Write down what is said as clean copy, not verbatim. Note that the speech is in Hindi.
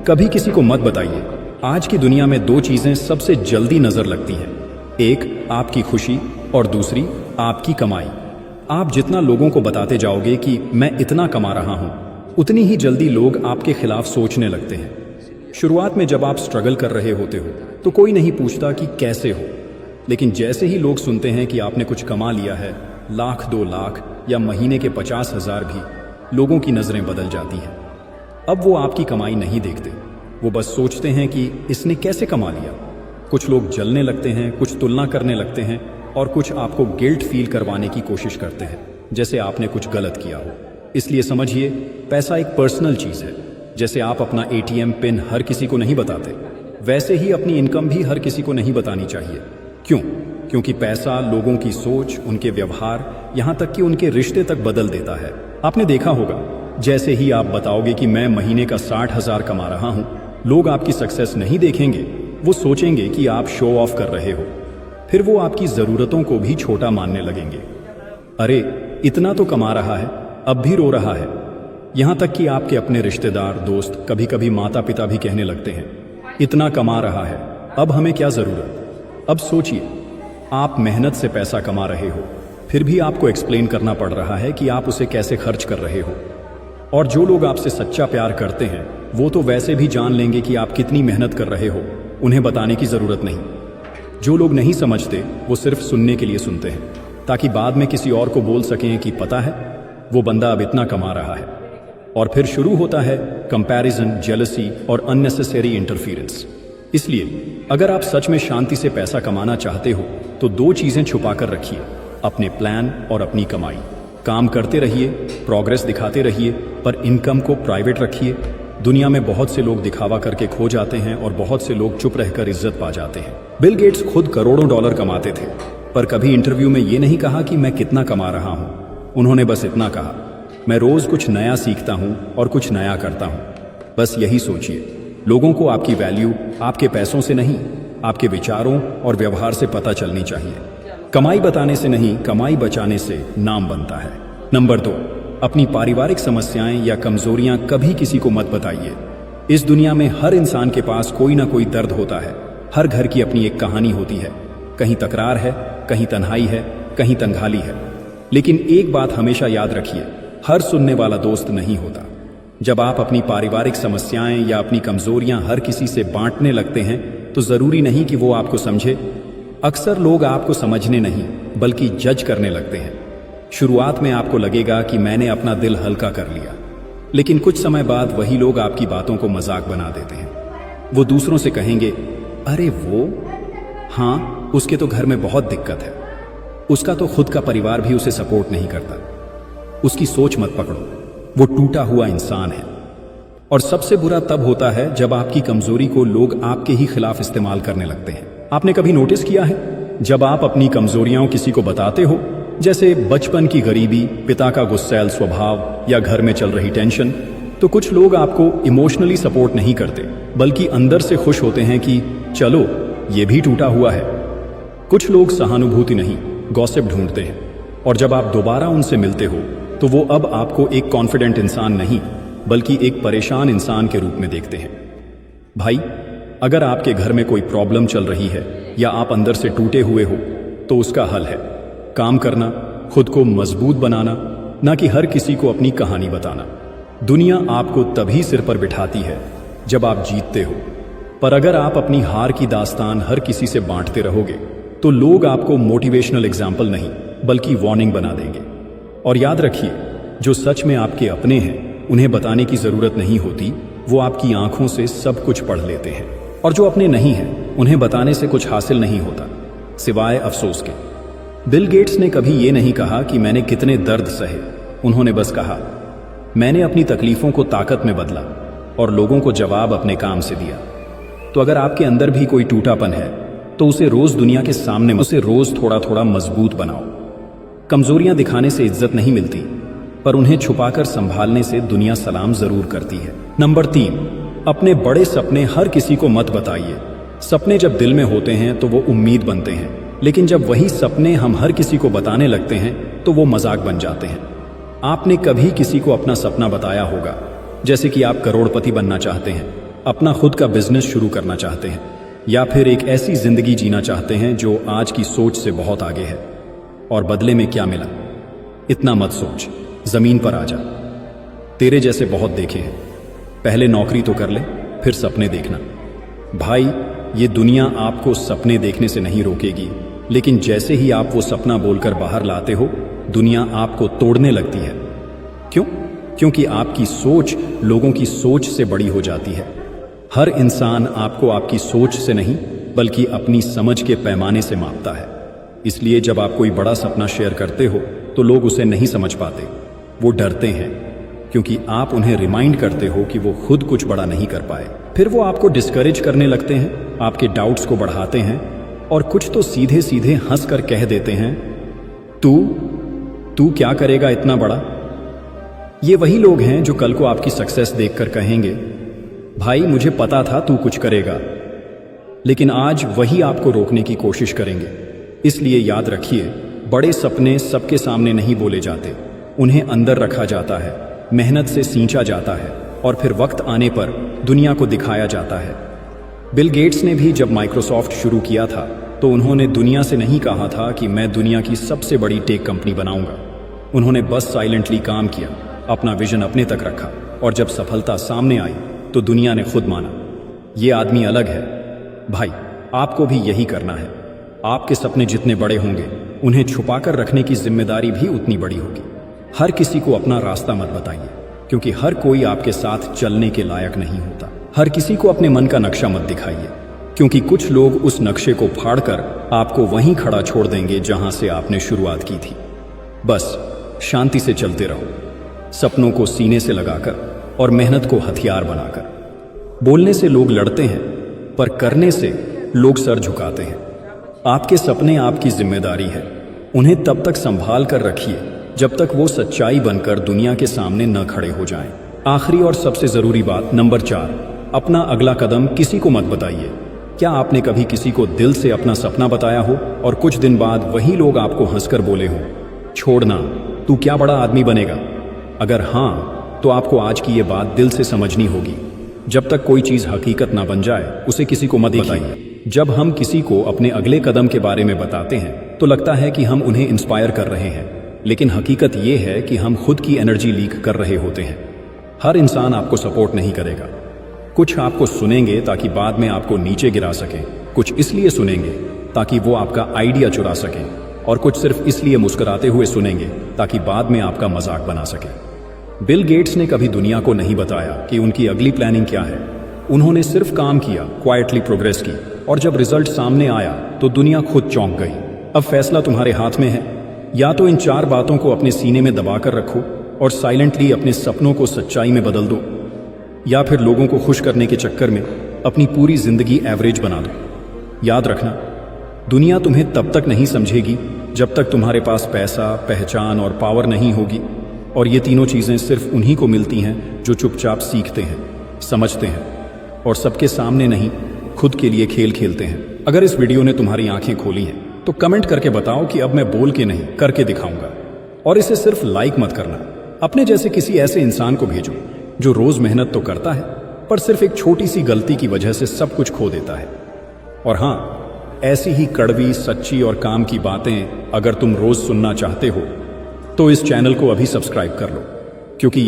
कभी किसी को मत बताइए। आज की दुनिया में दो चीजें सबसे जल्दी नजर लगती हैं, एक आपकी खुशी और दूसरी आपकी कमाई। आप जितना लोगों को बताते जाओगे कि मैं इतना कमा रहा हूं, उतनी ही जल्दी लोग आपके खिलाफ सोचने लगते हैं। शुरुआत में जब आप स्ट्रगल कर रहे होते हो तो कोई नहीं पूछता कि कैसे हो, लेकिन जैसे ही लोग सुनते हैं कि आपने कुछ कमा लिया है, लाख 2 लाख या महीने के 50,000 भी, लोगों की नजरें बदल जाती हैं। अब वो आपकी कमाई नहीं देखते, वो बस सोचते हैं कि इसने कैसे कमा लिया। कुछ लोग जलने लगते हैं, कुछ तुलना करने लगते हैं और कुछ आपको गिल्ट फील करवाने की कोशिश करते हैं, जैसे आपने कुछ गलत किया हो। इसलिए समझिए, पैसा एक पर्सनल चीज है। जैसे आप अपना ATM पिन हर किसी को नहीं बताते, वैसे ही अपनी इनकम भी हर किसी को नहीं बतानी चाहिए। क्यों? क्योंकि पैसा लोगों की सोच, उनके व्यवहार, यहां तक कि उनके रिश्ते तक बदल देता है। आपने देखा होगा, जैसे ही आप बताओगे कि मैं महीने का 60,000 कमा रहा हूं, लोग आपकी सक्सेस नहीं देखेंगे, वो सोचेंगे कि आप शो ऑफ कर रहे हो। फिर वो आपकी जरूरतों को भी छोटा मानने लगेंगे। अरे, इतना तो कमा रहा है, अब भी रो रहा है। यहां तक कि आपके अपने रिश्तेदार, दोस्त, कभी कभी माता पिता भी कहने लगते हैं, इतना कमा रहा है, अब हमें क्या जरूरत। अब सोचिए, आप मेहनत से पैसा कमा रहे हो, फिर भी आपको एक्सप्लेन करना पड़ रहा है कि आप उसे कैसे खर्च कर रहे हो। और जो लोग आपसे सच्चा प्यार करते हैं, वो तो वैसे भी जान लेंगे कि आप कितनी मेहनत कर रहे हो, उन्हें बताने की जरूरत नहीं। जो लोग नहीं समझते, वो सिर्फ सुनने के लिए सुनते हैं, ताकि बाद में किसी और को बोल सकें कि पता है, वो बंदा अब इतना कमा रहा है। और फिर शुरू होता है कंपैरिजन, जेलसी और अननेसेसरी इंटरफियरेंस। इसलिए अगर आप सच में शांति से पैसा कमाना चाहते हो, तो दो चीजें छुपा कर रखिए, अपने प्लान और अपनी कमाई। काम करते रहिए, प्रोग्रेस दिखाते रहिए, पर इनकम को प्राइवेट रखिए। दुनिया में बहुत से लोग दिखावा करके खो जाते हैं और बहुत से लोग चुप रहकर इज्जत पा जाते हैं। बिल गेट्स खुद करोड़ों डॉलर कमाते थे, पर कभी इंटरव्यू में ये नहीं कहा कि मैं कितना कमा रहा हूं। उन्होंने बस इतना कहा, मैं रोज कुछ नया सीखता हूं और कुछ नया करता हूं। बस यही सोचिए, लोगों को आपकी वैल्यू आपके पैसों से नहीं, आपके विचारों और व्यवहार से पता चलनी चाहिए। कमाई बताने से नहीं, कमाई बचाने से नाम बनता है। नंबर 2, अपनी पारिवारिक समस्याएं या कमजोरियां कभी किसी को मत बताइए। इस दुनिया में हर इंसान के पास कोई ना कोई दर्द होता है। हर घर की अपनी एक कहानी होती है। कहीं तकरार है, कहीं तन्हाई है, कहीं तंगहाली है। लेकिन एक बात हमेशा याद रखिए, हर सुनने वाला दोस्त नहीं होता। जब आप अपनी पारिवारिक समस्याएं या अपनी कमजोरियां हर किसी से बांटने लगते हैं, तो जरूरी नहीं कि वो आपको समझे। अक्सर लोग आपको समझने नहीं, बल्कि जज करने लगते हैं। शुरुआत में आपको लगेगा कि मैंने अपना दिल हल्का कर लिया, लेकिन कुछ समय बाद वही लोग आपकी बातों को मजाक बना देते हैं। वो दूसरों से कहेंगे, अरे वो, हाँ, उसके तो घर में बहुत दिक्कत है, उसका तो खुद का परिवार भी उसे सपोर्ट नहीं करता, उसकी सोच मत पकड़ो, वो टूटा हुआ इंसान है। और सबसे बुरा तब होता है जब आपकी कमजोरी को लोग आपके ही खिलाफ इस्तेमाल करने लगते हैं। आपने कभी नोटिस किया है, जब आप अपनी कमजोरियां किसी को बताते हो, जैसे बचपन की गरीबी, पिता का गुस्सैल स्वभाव या घर में चल रही टेंशन, तो कुछ लोग आपको इमोशनली सपोर्ट नहीं करते, बल्कि अंदर से खुश होते हैं कि चलो, ये भी टूटा हुआ है। कुछ लोग सहानुभूति नहीं, गॉसिप ढूंढते हैं, और जब आप दोबारा उनसे मिलते हो, तो वो अब आपको एक कॉन्फिडेंट इंसान नहीं, बल्कि एक परेशान इंसान के रूप में देखते हैं। भाई, अगर आपके घर में कोई प्रॉब्लम चल रही है या आप अंदर से टूटे हुए हो, तो उसका हल है काम करना, खुद को मजबूत बनाना, ना कि हर किसी को अपनी कहानी बताना। दुनिया आपको तभी सिर पर बिठाती है जब आप जीतते हो, पर अगर आप अपनी हार की दास्तान हर किसी से बांटते रहोगे, तो लोग आपको मोटिवेशनल एग्जाम्पल नहीं, बल्कि वार्निंग बना देंगे। और याद रखिए, जो सच में आपके अपने हैं, उन्हें बताने की जरूरत नहीं होती, वो आपकी आंखों से सब कुछ पढ़ लेते हैं। और जो अपने नहीं हैं, उन्हें बताने से कुछ हासिल नहीं होता, सिवाय अफसोस के। बिल गेट्स ने कभी ये नहीं कहा कि मैंने कितने दर्द सहे, उन्होंने बस कहा, मैंने अपनी तकलीफों को ताकत में बदला और लोगों को जवाब अपने काम से दिया। तो अगर आपके अंदर भी कोई टूटापन है, तो उसे रोज दुनिया के सामने, उसे रोज थोड़ा थोड़ा मजबूत बनाओ। कमजोरियां दिखाने से इज्जत नहीं मिलती, पर उन्हें छुपाकर संभालने से दुनिया सलाम जरूर करती है। नंबर 3, अपने बड़े सपने हर किसी को मत बताइए। सपने जब दिल में होते हैं तो वो उम्मीद बनते हैं, लेकिन जब वही सपने हम हर किसी को बताने लगते हैं तो वो मजाक बन जाते हैं। आपने कभी किसी को अपना सपना बताया होगा, जैसे कि आप करोड़पति बनना चाहते हैं, अपना खुद का बिजनेस शुरू करना चाहते हैं, या फिर एक ऐसी जिंदगी जीना चाहते हैं जो आज की सोच से बहुत आगे है। और बदले में क्या मिला? इतना मत सोच, जमीन पर आ जा। तेरे जैसे बहुत देखे हैं। पहले नौकरी तो कर ले, फिर सपने देखना। भाई, ये दुनिया आपको सपने देखने से नहीं रोकेगी, लेकिन जैसे ही आप वो सपना बोलकर बाहर लाते हो, दुनिया आपको तोड़ने लगती है। क्यों? क्योंकि आपकी सोच लोगों की सोच से बड़ी हो जाती है। हर इंसान आपको आपकी सोच से नहीं, बल्कि अपनी समझ के पैमाने से मापता है। इसलिए जब आप कोई बड़ा सपना शेयर करते हो तो लोग उसे नहीं समझ पाते। वो डरते हैं, क्योंकि आप उन्हें रिमाइंड करते हो कि वो खुद कुछ बड़ा नहीं कर पाए। फिर वो आपको डिस्करेज करने लगते हैं, आपके डाउट्स को बढ़ाते हैं, और कुछ तो सीधे सीधे हंस कर कह देते हैं, तू क्या करेगा इतना बड़ा? ये वही लोग हैं जो कल को आपकी सक्सेस देखकर कहेंगे, भाई मुझे पता था तू कुछ करेगा। लेकिन आज वही आपको रोकने की कोशिश करेंगे। इसलिए याद रखिए, बड़े सपने सबके सामने नहीं बोले जाते, उन्हें अंदर रखा जाता है, मेहनत से सींचा जाता है, और फिर वक्त आने पर दुनिया को दिखाया जाता है। बिल गेट्स ने भी जब माइक्रोसॉफ्ट शुरू किया था तो उन्होंने दुनिया से नहीं कहा था कि मैं दुनिया की सबसे बड़ी टेक कंपनी बनाऊंगा। उन्होंने बस साइलेंटली काम किया, अपना विजन अपने तक रखा, और जब सफलता सामने आई तो दुनिया ने खुद माना, ये आदमी अलग है। भाई, आपको भी यही करना है। आपके सपने जितने बड़े होंगे, उन्हें छुपाकर रखने की जिम्मेदारी भी उतनी बड़ी होगी। हर किसी को अपना रास्ता मत बताइए, क्योंकि हर कोई आपके साथ चलने के लायक नहीं होता। हर किसी को अपने मन का नक्शा मत दिखाइए, क्योंकि कुछ लोग उस नक्शे को फाड़कर आपको वहीं खड़ा छोड़ देंगे जहां से आपने शुरुआत की थी। बस शांति से चलते रहो, सपनों को सीने से लगाकर और मेहनत को हथियार बनाकर। बोलने से लोग लड़ते हैं, पर करने से लोग सर झुकाते हैं। आपके सपने आपकी जिम्मेदारी है। उन्हें तब तक संभाल कर रखिए जब तक वो सच्चाई बनकर दुनिया के सामने न खड़े हो जाएं। आखिरी और सबसे जरूरी बात नंबर 4, अपना अगला कदम किसी को मत बताइए। क्या आपने कभी किसी को दिल से अपना सपना बताया हो और कुछ दिन बाद वही लोग आपको हंसकर बोले हो, छोड़ना, तू क्या बड़ा आदमी बनेगा? अगर हाँ, तो आपको आज की ये बात दिल से समझनी होगी। जब तक कोई चीज हकीकत ना बन जाए, उसे किसी को मत बताइए। जब हम किसी को अपने अगले कदम के बारे में बताते हैं तो लगता है कि हम उन्हें इंस्पायर कर रहे हैं, लेकिन हकीकत ये है कि हम खुद की एनर्जी लीक कर रहे होते हैं। हर इंसान आपको सपोर्ट नहीं करेगा। कुछ आपको सुनेंगे ताकि बाद में आपको नीचे गिरा सकें, कुछ इसलिए सुनेंगे ताकि वो आपका आइडिया चुरा सकें, और कुछ सिर्फ इसलिए मुस्कुराते हुए सुनेंगे ताकि बाद में आपका मजाक बना सकें। बिल गेट्स ने कभी दुनिया को नहीं बताया कि उनकी अगली प्लानिंग क्या है। उन्होंने सिर्फ काम किया, क्वाइटली प्रोग्रेस की, और जब रिजल्ट सामने आया तो दुनिया खुद चौंक गई। अब फैसला तुम्हारे हाथ में है। या तो इन 4 बातों को अपने सीने में दबाकर रखो और साइलेंटली अपने सपनों को सच्चाई में बदल दो, या फिर लोगों को खुश करने के चक्कर में अपनी पूरी जिंदगी एवरेज बना दो। याद रखना, दुनिया तुम्हें तब तक नहीं समझेगी जब तक तुम्हारे पास पैसा, पहचान और पावर नहीं होगी। और ये तीनों चीजें सिर्फ उन्हीं को मिलती हैं जो चुपचाप सीखते हैं, समझते हैं, और सबके सामने नहीं, खुद के लिए खेल खेलते हैं। अगर इस वीडियो ने तुम्हारी आंखें खोली हैं तो कमेंट करके बताओ कि अब मैं बोल के नहीं, करके दिखाऊंगा। और इसे सिर्फ लाइक मत करना, अपने जैसे किसी ऐसे इंसान को भेजो जो रोज मेहनत तो करता है, पर सिर्फ एक छोटी सी गलती की वजह से सब कुछ खो देता है। और हाँ, ऐसी ही कड़वी, सच्ची और काम की बातें अगर तुम रोज सुनना चाहते हो तो इस चैनल को अभी सब्सक्राइब कर लो, क्योंकि